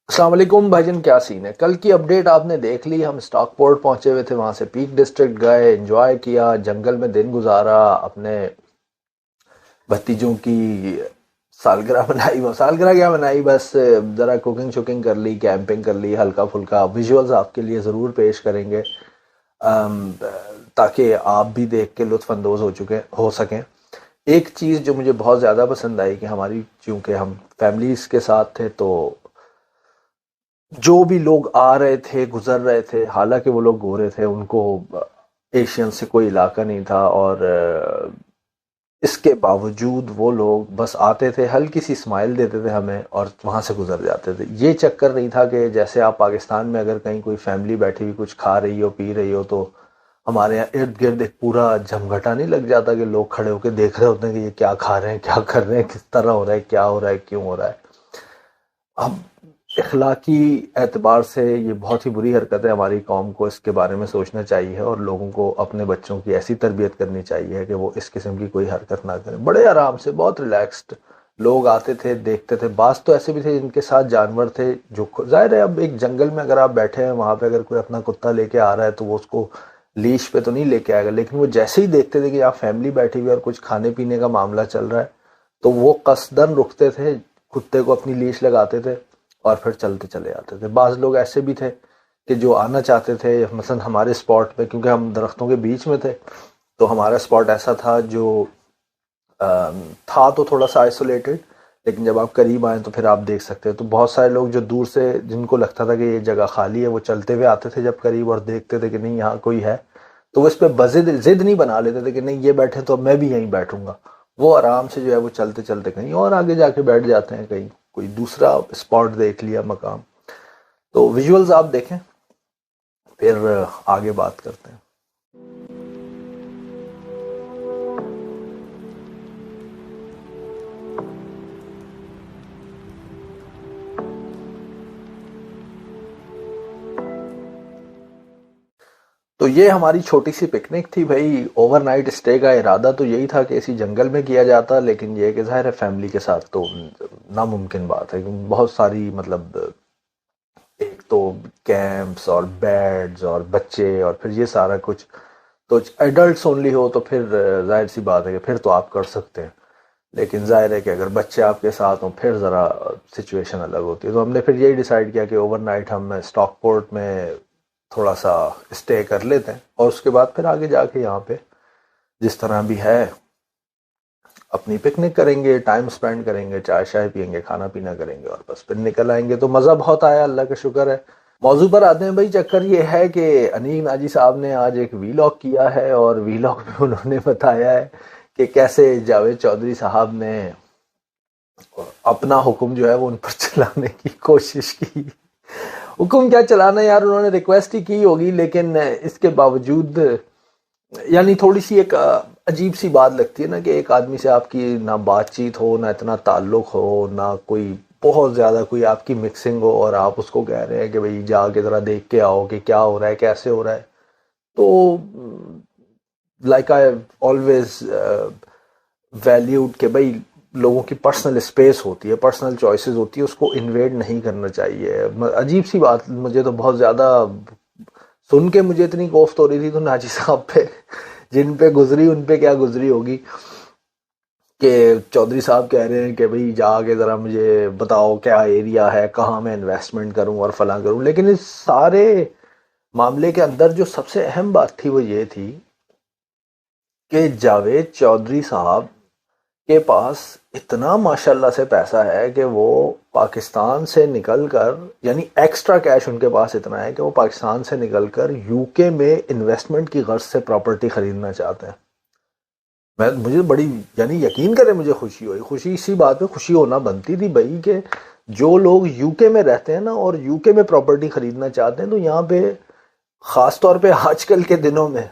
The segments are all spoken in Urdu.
السلام علیکم بھائی جان، کیا سین ہے؟ کل کی اپڈیٹ آپ نے دیکھ لی، ہم اسٹاک پورٹ پہنچے ہوئے تھے، وہاں سے پیک ڈسٹرکٹ گئے، انجوائے کیا، جنگل میں دن گزارا، اپنے بھتیجوں کی سالگرہ منائی، وہ سالگرہ کیا منائی، بس ذرا کوکنگ شوکنگ کر لی، کیمپنگ کر لی، ہلکا پھلکا ویژولز آپ کے لیے ضرور پیش کریں گے، ام، تاکہ آپ بھی دیکھ کے لطف اندوز ہو سکیں۔ ایک چیز جو مجھے بہت زیادہ پسند آئی کہ ہماری، چونکہ ہم فیملیز کے ساتھ تھے، تو جو بھی لوگ آ رہے تھے گزر رہے تھے، حالانکہ وہ لوگ گورے تھے، ان کو ایشین سے کوئی علاقہ نہیں تھا، اور اس کے باوجود وہ لوگ بس آتے تھے، ہلکی سی اسمائل دیتے تھے ہمیں اور وہاں سے گزر جاتے تھے۔ یہ چکر نہیں تھا کہ جیسے آپ پاکستان میں اگر کہیں کوئی فیملی بیٹھی ہوئی کچھ کھا رہی ہو پی رہی ہو تو ہمارے یہاں ارد گرد ایک پورا جھمگھٹا نہیں لگ جاتا کہ لوگ کھڑے ہو کے دیکھ رہے ہوتے ہیں کہ یہ کیا کھا رہے ہیں، کیا کر رہے ہیں، کس طرح ہو رہا ہے، کیا ہو رہا ہے، کیوں ہو رہا ہے۔ اب اخلاقی اعتبار سے یہ بہت ہی بری حرکت ہے، ہماری قوم کو اس کے بارے میں سوچنا چاہیے اور لوگوں کو اپنے بچوں کی ایسی تربیت کرنی چاہیے کہ وہ اس قسم کی کوئی حرکت نہ کریں۔ بڑے آرام سے، بہت ریلیکسڈ لوگ آتے تھے، دیکھتے تھے، بعض تو ایسے بھی تھے جن کے ساتھ جانور تھے، جو ظاہر ہے اب ایک جنگل میں اگر آپ بیٹھے ہیں وہاں پہ اگر کوئی اپنا کتا لے کے آ رہا ہے تو وہ اس کو لیش پہ تو نہیں لے کے آئے گا، لیکن وہ جیسے ہی دیکھتے تھے کہ آپ فیملی بیٹھی ہوئی اور کچھ کھانے پینے کا معاملہ چل رہا ہے تو وہ قصدن رکتے تھے، کتے کو اپنی لیش لگاتے تھے اور پھر چلتے چلے آتے تھے۔ بعض لوگ ایسے بھی تھے کہ جو آنا چاہتے تھے، مثلا ہمارے اسپاٹ پہ، کیونکہ ہم درختوں کے بیچ میں تھے تو ہمارا اسپاٹ ایسا تھا جو تھا تو تھوڑا سا آئسولیٹڈ، لیکن جب آپ قریب آئیں تو پھر آپ دیکھ سکتے ہیں، تو بہت سارے لوگ جو دور سے، جن کو لگتا تھا کہ یہ جگہ خالی ہے، وہ چلتے ہوئے آتے تھے جب قریب اور دیکھتے تھے کہ نہیں یہاں کوئی ہے تو وہ اس پہ ضد نہیں بنا لیتے تھے کہ نہیں یہ بیٹھے تو اب میں بھی یہیں بیٹھوں گا۔ وہ آرام سے جو ہے وہ چلتے چلتے کہیں اور آگے جا کے بیٹھ جاتے ہیں، کہیں کوئی دوسرا اسپاٹ دیکھ لیا، مقام۔ تو ویژولز آپ دیکھیں، پھر آگے بات کرتے ہیں۔ تو یہ ہماری چھوٹی سی پکنک تھی بھائی، اوور نائٹ اسٹے کا ارادہ تو یہی تھا کہ اسی جنگل میں کیا جاتا، لیکن یہ کہ ظاہر ہے فیملی کے ساتھ تو ناممکن بات ہے، کیونکہ بہت ساری مطلب ایک تو کیمپس اور بیڈز اور بچے اور پھر یہ سارا کچھ، تو ایڈلٹس اونلی ہو تو پھر ظاہر سی بات ہے کہ پھر تو آپ کر سکتے ہیں، لیکن ظاہر ہے کہ اگر بچے آپ کے ساتھ ہوں پھر ذرا سچویشن الگ ہوتی ہے۔ تو ہم نے پھر یہی ڈیسائیڈ کیا کہ اوور نائٹ ہم اسٹاک پورٹ میں تھوڑا سا اسٹے کر لیتے ہیں اور اس کے بعد پھر آگے جا کے یہاں پہ جس طرح بھی ہے اپنی پکنک کریں گے، ٹائم سپینڈ کریں گے، چائے شائے پئیں گے، کھانا پینا کریں گے اور بس پھر نکل آئیں گے۔ تو مزہ بہت آیا، اللہ کا شکر ہے۔ موضوع پر آتے ہیں بھائی، چکر یہ ہے کہ انیل ناجی صاحب نے آج ایک وی لاگ کیا ہے اور وی لاگ میں انہوں نے بتایا ہے کہ کیسے جاوید چودھری صاحب نے اپنا حکم جو ہے وہ ان پر چلانے کی کوشش کی۔ حکم کیا چلانا یار، انہوں نے ریکویسٹ ہی کی ہوگی، لیکن اس کے باوجود یعنی تھوڑی سی ایک عجیب سی بات لگتی ہے نا کہ ایک آدمی سے آپ کی نہ بات چیت ہو، نہ اتنا تعلق ہو، نہ کوئی بہت زیادہ کوئی آپ کی مکسنگ ہو، اور آپ اس کو کہہ رہے ہیں کہ بھئی جا کے ذرا دیکھ کے آؤ کہ کیا ہو رہا ہے، کیسے ہو رہا ہے۔ تو لائک آئی آلویز ویلیوڈ کہ بھئی لوگوں کی پرسنل اسپیس ہوتی ہے، پرسنل چوائسیز ہوتی ہے، اس کو انویڈ نہیں کرنا چاہیے۔ عجیب سی بات مجھے تو بہت زیادہ سن کے مجھے اتنی کوفت ہو رہی تھی، تو ناجی صاحب پہ جن پہ گزری ان پہ کیا گزری ہوگی کہ چودھری صاحب کہہ رہے ہیں کہ بھئی جا کے ذرا مجھے بتاؤ کیا ایریا ہے، کہاں میں انویسٹمنٹ کروں اور فلاں کروں۔ لیکن اس سارے معاملے کے اندر جو سب سے اہم بات تھی وہ یہ تھی کہ جاوید چودھری صاحب کے پاس اتنا ماشاءاللہ سے پیسہ ہے کہ وہ پاکستان سے نکل کر، یعنی ایکسٹرا کیش ان کے پاس اتنا ہے کہ وہ پاکستان سے نکل کر یو کے میں انویسٹمنٹ کی غرض سے پراپرٹی خریدنا چاہتے ہیں۔ مجھے بڑی، یعنی یقین کریں مجھے خوشی ہوئی، خوشی اسی بات پہ خوشی ہونا بنتی تھی بھائی کہ جو لوگ یو کے میں رہتے ہیں نا اور یو کے میں پراپرٹی خریدنا چاہتے ہیں، تو یہاں پہ خاص طور پہ آج کل کے دنوں میں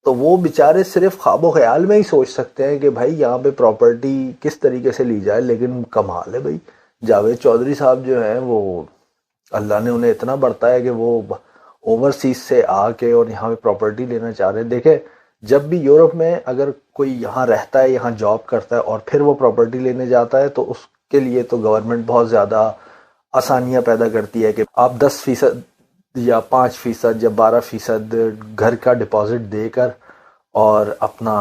تو وہ بیچارے صرف خواب و خیال میں ہی سوچ سکتے ہیں کہ بھائی یہاں پہ پراپرٹی کس طریقے سے لی جائے۔ لیکن کمال ہے بھائی، جاوید چودھری صاحب جو ہیں وہ اللہ نے انہیں اتنا برتایا کہ وہ اوورسیز سے آ کے اور یہاں پہ پراپرٹی لینا چاہ رہے ہیں۔ دیکھیں جب بھی یورپ میں اگر کوئی یہاں رہتا ہے، یہاں جاب کرتا ہے اور پھر وہ پراپرٹی لینے جاتا ہے تو اس کے لیے تو گورنمنٹ بہت زیادہ آسانیاں پیدا کرتی ہے کہ آپ 10% یا 5% یا 12% گھر کا ڈپازٹ دے کر اور اپنا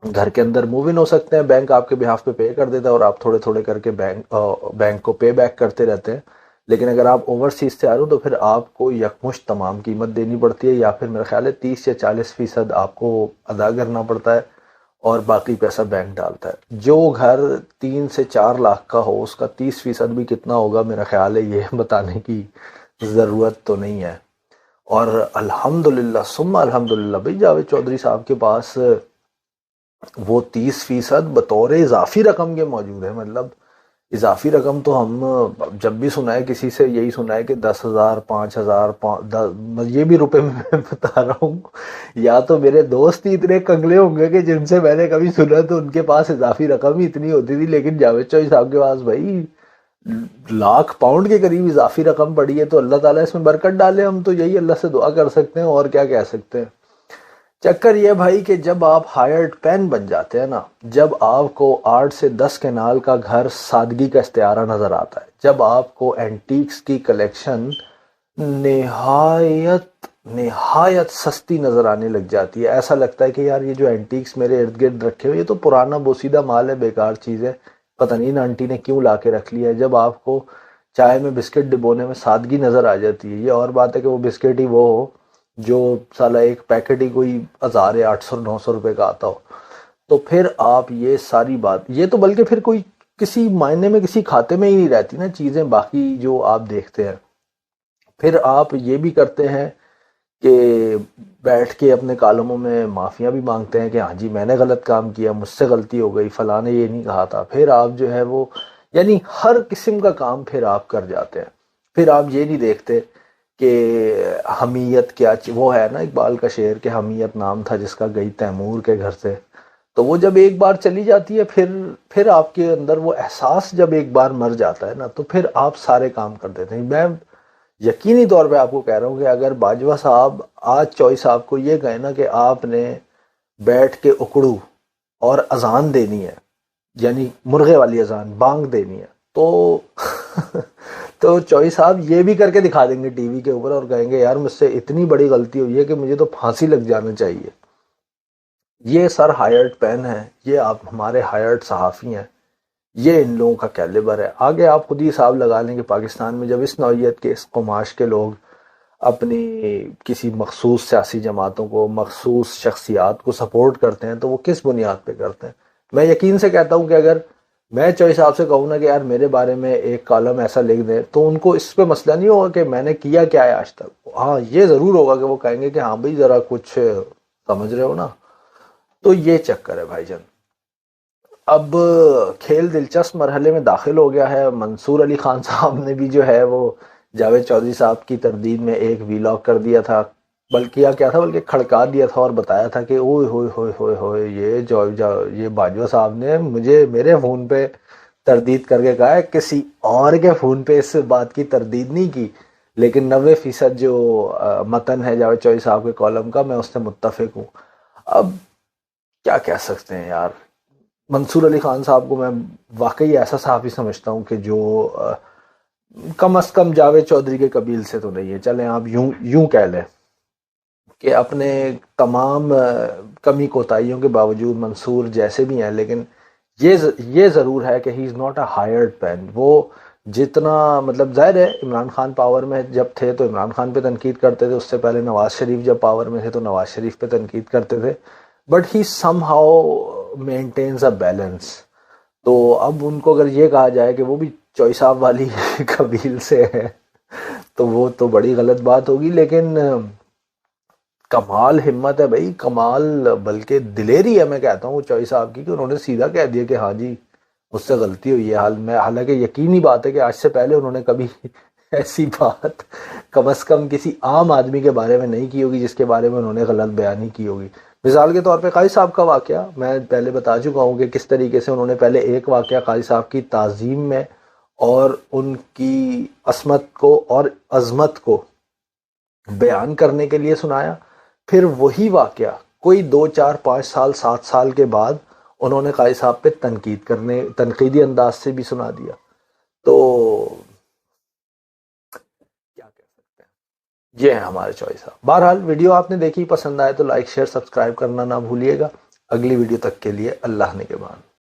گھر کے اندر موو ان ہو سکتے ہیں. بینک آپ کے بہاف پہ پے کر دیتا ہے اور آپ تھوڑے تھوڑے کر کے بینک کو پے بیک کرتے رہتے ہیں. لیکن اگر آپ اوورسیز سے آ رہے ہو تو پھر آپ کو یکمشت تمام قیمت دینی پڑتی ہے، یا پھر میرا خیال ہے 30 یا 40% آپ کو ادا کرنا پڑتا ہے اور باقی پیسہ بینک ڈالتا ہے. جو گھر 3 سے 4 لاکھ کا ہو اس کا 30% بھی کتنا ہوگا میرا خیال ہے یہ بتانے کی ضرورت تو نہیں ہے. اور الحمدللہ ثم الحمدللہ بھائی جاوید چودھری صاحب کے پاس وہ 30% بطور اضافی رقم کے موجود ہے. مطلب اضافی رقم تو ہم جب بھی سنا ہے کسی سے یہی سنا ہے کہ 10,000 5,000 یہ بھی روپے میں بتا رہا ہوں. یا تو میرے دوست ہی اتنے کنگلے ہوں گے کہ جن سے میں نے کبھی سنا تو ان کے پاس اضافی رقم ہی اتنی ہوتی تھی، لیکن جاوید چودھری صاحب کے پاس بھائی £1,00,000 کے قریب اضافی رقم پڑی ہے. تو اللہ تعالیٰ اس میں برکت ڈالے. ہم تو یہی اللہ سے دعا کر سکتے ہیں اور کیا کہہ سکتے ہیں. چکر یہ بھائی کہ جب آپ ہائرڈ پین بن جاتے ہیں نا، جب آپ کو 8 سے 10 کنال کا گھر سادگی کا استعارہ نظر آتا ہے، جب آپ کو اینٹیکس کی کلیکشن نہایت سستی نظر آنے لگ جاتی ہے، ایسا لگتا ہے کہ یار یہ جو اینٹیکس میرے ارد گرد رکھے ہوئے یہ تو پرانا بوسیدہ مال ہے، بیکار چیز ہے، پتہ نہیں ان آنٹی نے کیوں لا کے رکھ لیا ہے. جب آپ کو چائے میں بسکٹ ڈبونے میں سادگی نظر آ جاتی ہے، یہ اور بات ہے کہ وہ بسکٹ ہی وہ ہو جو سالہ ایک پیکٹ ہی کوئی 1,000 800 900 روپے کا آتا ہو، تو پھر آپ یہ ساری بات، یہ تو بلکہ پھر کوئی کسی معنی میں کسی کھاتے میں ہی نہیں رہتی نا چیزیں باقی جو آپ دیکھتے ہیں. پھر آپ یہ بھی کرتے ہیں کہ بیٹھ کے اپنے کالموں میں معافیاں بھی مانگتے ہیں کہ ہاں جی میں نے غلط کام کیا، مجھ سے غلطی ہو گئی، فلاں نے یہ نہیں کہا تھا. پھر آپ جو ہے وہ یعنی ہر قسم کا کام پھر آپ کر جاتے ہیں. پھر آپ یہ نہیں دیکھتے کہ حمیت کیا وہ ہے نا اقبال کا شعر کہ حمیت نام تھا جس کا گئی تیمور کے گھر سے. تو وہ جب ایک بار چلی جاتی ہے پھر آپ کے اندر وہ احساس جب ایک بار مر جاتا ہے نا تو پھر آپ سارے کام کر دیتے ہیں. میں یقینی طور پہ آپ کو کہہ رہا ہوں کہ اگر باجوہ صاحب آج چوئی صاحب کو یہ کہے نا کہ آپ نے بیٹھ کے اکڑو اور اذان دینی ہے، یعنی مرغے والی اذان بانگ دینی ہے، تو چوئی صاحب یہ بھی کر کے دکھا دیں گے ٹی وی کے اوپر اور کہیں گے یار مجھ سے اتنی بڑی غلطی ہوئی ہے کہ مجھے تو پھانسی لگ جانا چاہیے. یہ سر ہائرڈ پین ہے، یہ آپ ہمارے ہائرڈ صحافی ہیں، یہ ان لوگوں کا کیلیبر ہے. آگے آپ خود ہی حساب لگا لیں کہ پاکستان میں جب اس نوعیت کے اس قماش کے لوگ اپنی کسی مخصوص سیاسی جماعتوں کو، مخصوص شخصیات کو سپورٹ کرتے ہیں تو وہ کس بنیاد پہ کرتے ہیں. میں یقین سے کہتا ہوں کہ اگر میں چوئی صاحب سے کہوں نا کہ یار میرے بارے میں ایک کالم ایسا لکھ دیں تو ان کو اس پہ مسئلہ نہیں ہوگا کہ میں نے کیا کیا ہے آج تک. ہاں یہ ضرور ہوگا کہ وہ کہیں گے کہ ہاں بھائی ذرا کچھ سمجھ رہے ہو نا. تو یہ چکر ہے بھائی جان. اب کھیل دلچسپ مرحلے میں داخل ہو گیا ہے. منصور علی خان صاحب نے بھی جو ہے وہ جاوید چودھری صاحب کی تردید میں ایک ویلاگ کر دیا تھا، بلکہ کیا تھا بلکہ کھڑکا دیا تھا اور بتایا تھا کہ اوئے ہوئے ہوئے ہوئے ہوئے یہ باجوہ صاحب نے میرے فون پہ تردید کر کے کہا ہے، کسی اور کے فون پہ اس بات کی تردید نہیں کی، لیکن 90% جو متن ہے جاوید چودھری صاحب کے کالم کا میں اس سے متفق ہوں. اب کیا کہہ سکتے ہیں یار. منصور علی خان صاحب کو میں واقعی ایسا صحافی سمجھتا ہوں کہ جو کم از کم جاوید چودھری کے قبیل سے تو نہیں ہے. چلیں آپ یوں کہہ لیں کہ اپنے تمام کمی کوتاہیوں کے باوجود منصور جیسے بھی ہیں، لیکن یہ ضرور ہے کہ he is not a hired pen. وہ جتنا مطلب ظاہر ہے عمران خان پاور میں جب تھے تو عمران خان پہ تنقید کرتے تھے، اس سے پہلے نواز شریف جب پاور میں تھے تو نواز شریف پہ تنقید کرتے تھے، but he some how maintains a balance. تو اب ان کو اگر یہ کہا جائے کہ وہ بھی چوئی صاحب والی قبیل سے ہے تو وہ تو بڑی غلط بات ہوگی. لیکن کمال ہمت ہے بھائی، کمال بلکہ دلیری ہے میں کہتا ہوں چوئی صاحب کی، کہ انہوں نے سیدھا کہہ دیا کہ ہاں جی مجھ سے غلطی ہوئی ہے. حالانکہ یقینی بات ہے کہ آج سے پہلے انہوں نے کبھی ایسی بات کم از کم کسی عام آدمی کے بارے میں نہیں کی ہوگی جس کے بارے میں انہوں نے غلط بیانی کی ہوگی. مثال کے طور پہ قاضی صاحب کا واقعہ میں پہلے بتا چکا ہوں کہ کس طریقے سے انہوں نے پہلے ایک واقعہ قاضی صاحب کی تعظیم میں اور ان کی عصمت کو اور عظمت کو بیان کرنے کے لیے سنایا، پھر وہی واقعہ کوئی 2 4 5 سال 7 سال کے بعد انہوں نے قاضی صاحب پہ تنقیدی انداز سے بھی سنا دیا. تو کیا کہہ سکتے ہیں، یہ ہے ہمارے چوائس۔ بہرحال ویڈیو آپ نے دیکھی، پسند آئے تو لائک شیئر سبسکرائب کرنا نہ بھولیے گا۔ اگلی ویڈیو تک کے لیے اللہ نگہبان۔